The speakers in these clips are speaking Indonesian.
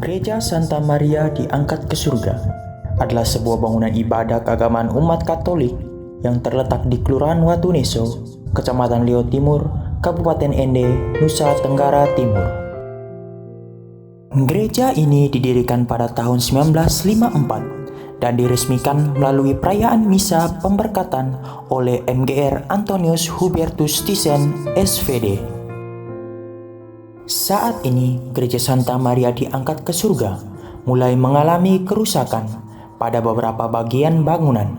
Gereja Santa Maria diangkat ke surga adalah sebuah bangunan ibadah keagamaan umat Katolik yang terletak di Kelurahan Watuneso, Kecamatan Leo Timur, Kabupaten Ende, Nusa Tenggara Timur. Gereja ini didirikan pada tahun 1954 dan diresmikan melalui perayaan misa pemberkatan oleh MGR Antonius Hubertus Thyssen, SVD. Saat ini, Gereja Santa Maria diangkat ke surga, mulai mengalami kerusakan pada beberapa bagian bangunan,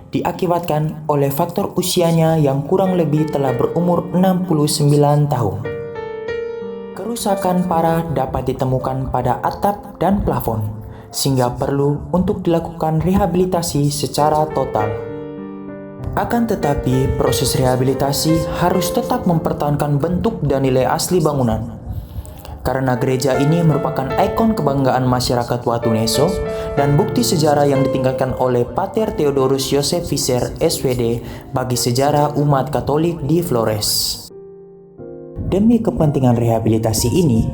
diakibatkan oleh faktor usianya yang kurang lebih telah berumur 69 tahun. Kerusakan parah dapat ditemukan pada atap dan plafon, sehingga perlu untuk dilakukan rehabilitasi secara total. Akan tetapi, proses rehabilitasi harus tetap mempertahankan bentuk dan nilai asli bangunan. Karena gereja ini merupakan ikon kebanggaan masyarakat Watuneso dan bukti sejarah yang ditinggalkan oleh Pater Theodorus Joseph Visser, SVD, bagi sejarah umat Katolik di Flores. Demi kepentingan rehabilitasi ini,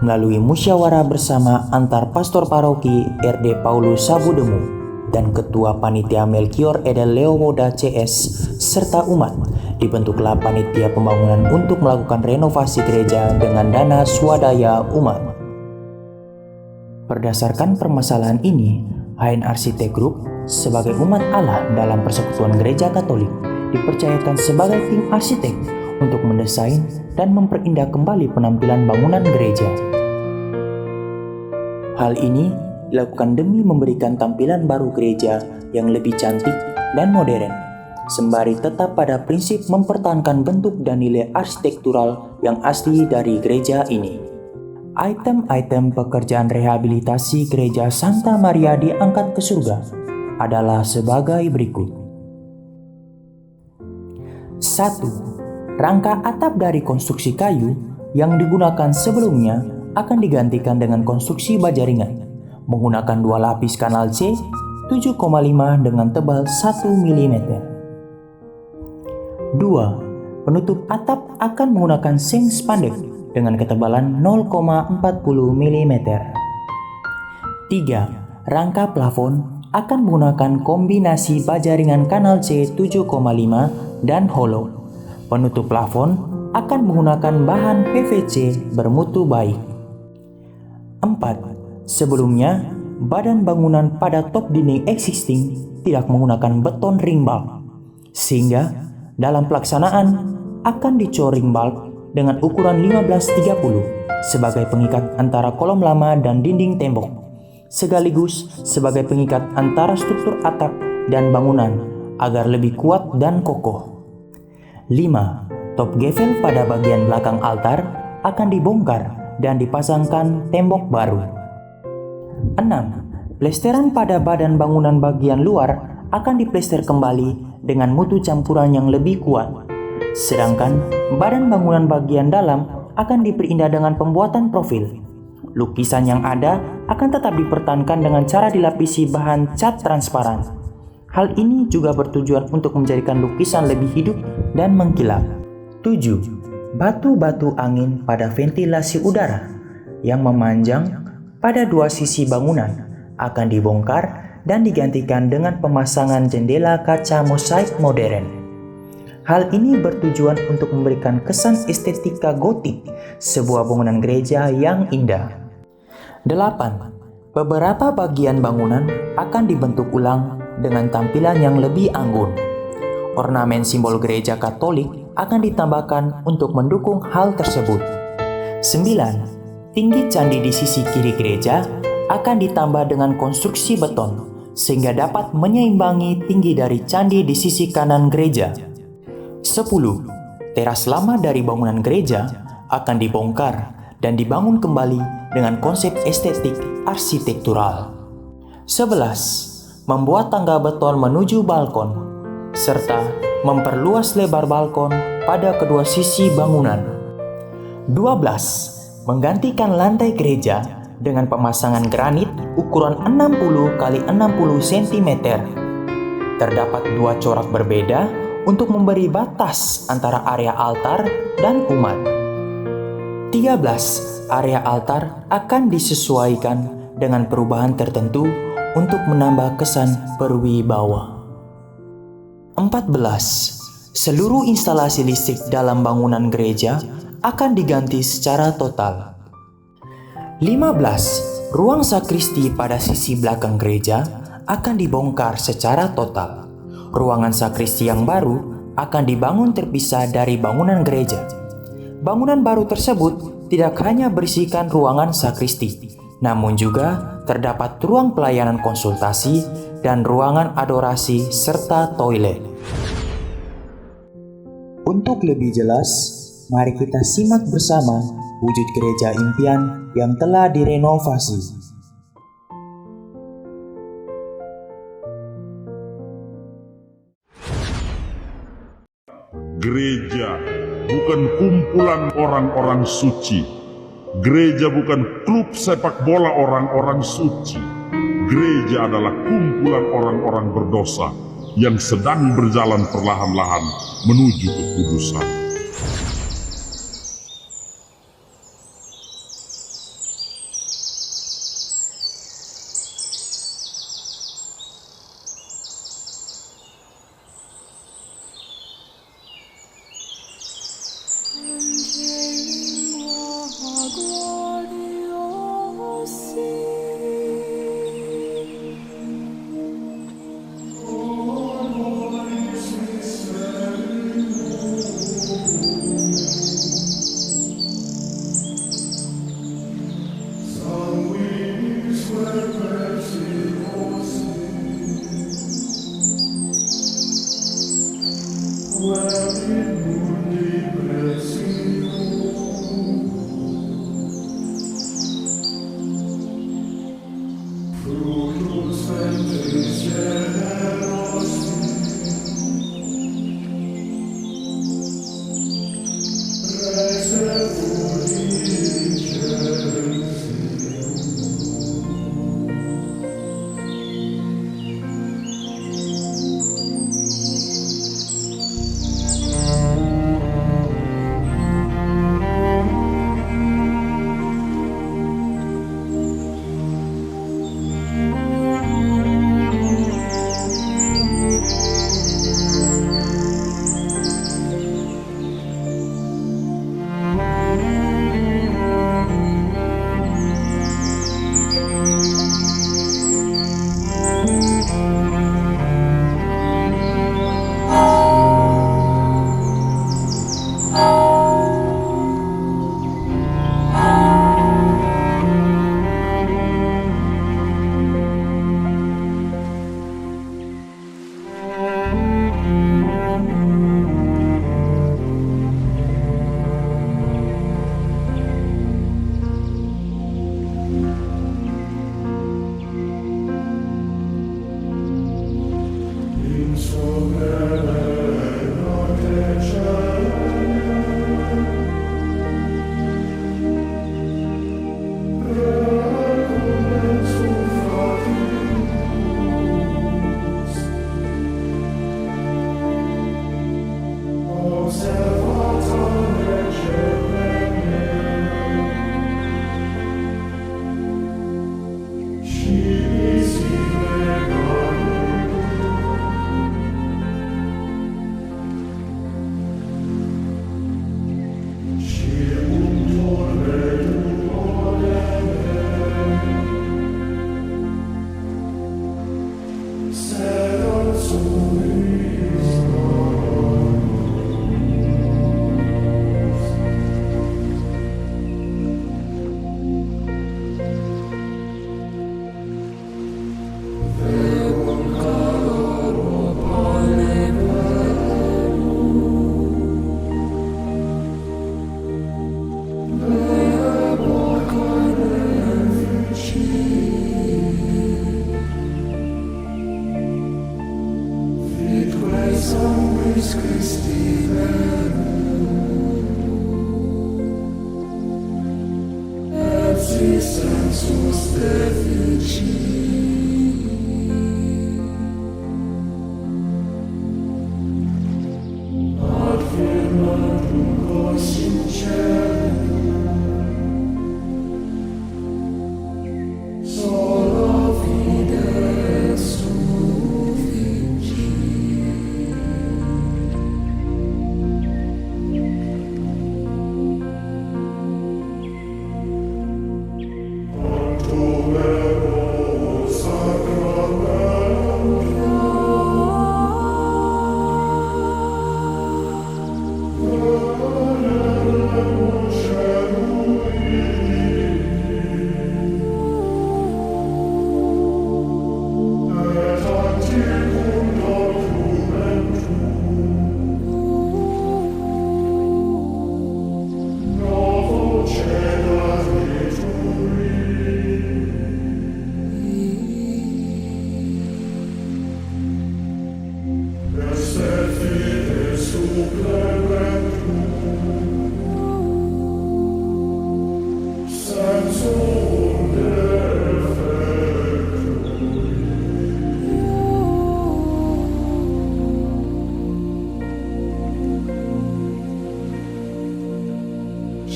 melalui musyawarah bersama antar pastor paroki RD Paulus Sabudemu dan Ketua Panitia Melchior Edel Leowoda CS serta umat, dibentuklah panitia pembangunan untuk melakukan renovasi gereja dengan dana swadaya umat. Berdasarkan permasalahan ini, HN Arsitek Group sebagai umat Allah dalam Persekutuan Gereja Katolik dipercayakan sebagai tim arsitek untuk mendesain dan memperindah kembali penampilan bangunan gereja. Hal ini dilakukan demi memberikan tampilan baru gereja yang lebih cantik dan modern, sembari tetap pada prinsip mempertahankan bentuk dan nilai arsitektural yang asli dari gereja ini. Item-item pekerjaan rehabilitasi Gereja Santa Maria diangkat ke surga adalah sebagai berikut. 1. Rangka atap dari konstruksi kayu yang digunakan sebelumnya akan digantikan dengan konstruksi baja ringan menggunakan 2 lapis kanal C 7,5 dengan tebal 1 mm. 2. Penutup atap akan menggunakan seng spandek dengan ketebalan 0,40 mm. 3. Rangka plafon akan menggunakan kombinasi baja ringan kanal C 7,5 dan hollow. Penutup plafon akan menggunakan bahan PVC bermutu baik. 4. Sebelumnya, badan bangunan pada top dinding existing tidak menggunakan beton ring bulk, sehingga dalam pelaksanaan akan dicor ring bulk dengan ukuran 1530 sebagai pengikat antara kolom lama dan dinding tembok, sekaligus sebagai pengikat antara struktur atap dan bangunan agar lebih kuat dan kokoh. 5. Top gavel pada bagian belakang altar akan dibongkar dan dipasangkan tembok baru. 6. Plesteran pada badan bangunan bagian luar akan diplester kembali dengan mutu campuran yang lebih kuat. Sedangkan badan bangunan bagian dalam akan diperindah dengan pembuatan profil. Lukisan yang ada akan tetap dipertahankan dengan cara dilapisi bahan cat transparan. Hal ini juga bertujuan untuk menjadikan lukisan lebih hidup dan mengkilap. 7. Batu-batu angin pada ventilasi udara yang memanjang pada 2 sisi bangunan akan dibongkar dan digantikan dengan pemasangan jendela kaca mosaik modern. Hal ini bertujuan untuk memberikan kesan estetika gotik sebuah bangunan gereja yang indah. 8. Beberapa bagian bangunan akan dibentuk ulang dengan tampilan yang lebih anggun. Ornamen simbol gereja Katolik akan ditambahkan untuk mendukung hal tersebut. 9. Tinggi candi di sisi kiri gereja akan ditambah dengan konstruksi beton sehingga dapat menyeimbangi tinggi dari candi di sisi kanan gereja. 10. Teras lama dari bangunan gereja akan dibongkar dan dibangun kembali dengan konsep estetik arsitektural. 11. Membuat tangga beton menuju balkon serta memperluas lebar balkon pada kedua sisi bangunan. 12. Menggantikan lantai gereja dengan pemasangan granit ukuran 60 x 60 cm. Terdapat 2 corak berbeda untuk memberi batas antara area altar dan umat. 13. area altar akan disesuaikan dengan perubahan tertentu untuk menambah kesan berwibawa. 14. Seluruh instalasi listrik dalam bangunan gereja akan diganti secara total. 15. Ruang sakristi pada sisi belakang gereja akan dibongkar secara total. Ruangan sakristi yang baru akan dibangun terpisah dari bangunan gereja. Bangunan baru tersebut tidak hanya berisikan ruangan sakristi, namun juga terdapat ruang pelayanan konsultasi dan ruangan adorasi serta toilet. Untuk lebih jelas, mari kita simak bersama wujud gereja impian yang telah direnovasi. Gereja bukan kumpulan orang-orang suci. Gereja bukan klub sepak bola orang-orang suci. Gereja adalah kumpulan orang-orang berdosa yang sedang berjalan perlahan-lahan menuju kekudusan.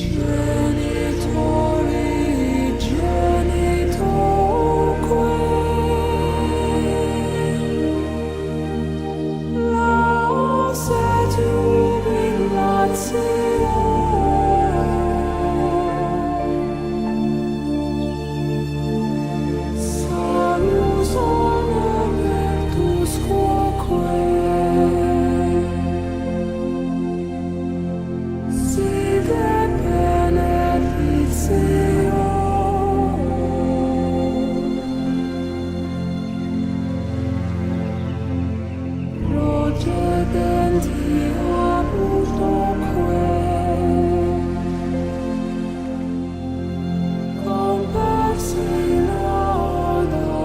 Genitori, genitoque, laus et jubilatio, salus honor virtus quoque, side benedictio, procedenti abutoque, conversi laudatio.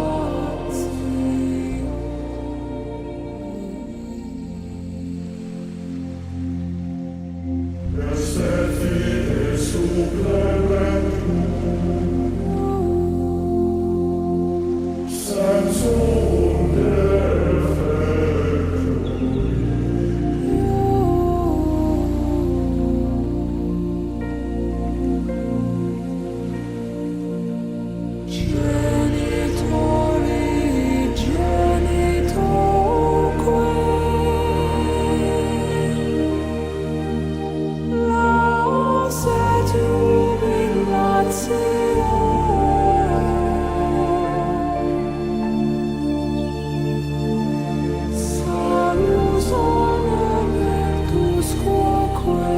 Genitori, genitoque, laus et jubilatio, salus honor virtus quoque,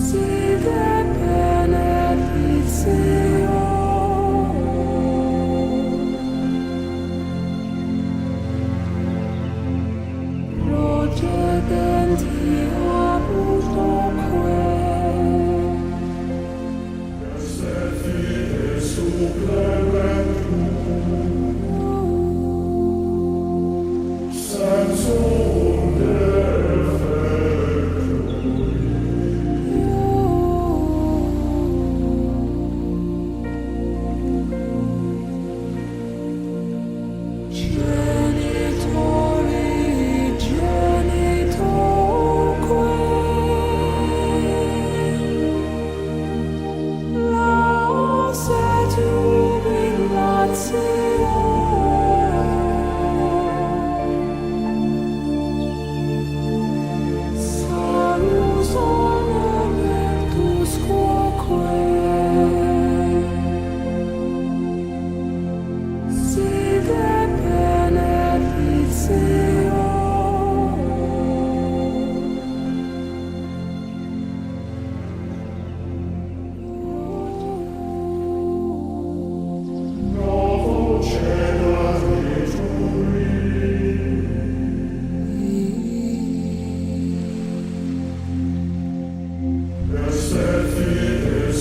side benedictio, procedenti abutoque, genitori, genitoque, laus et jubilatio, salus honor virtus quoque, side benedictio.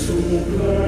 Super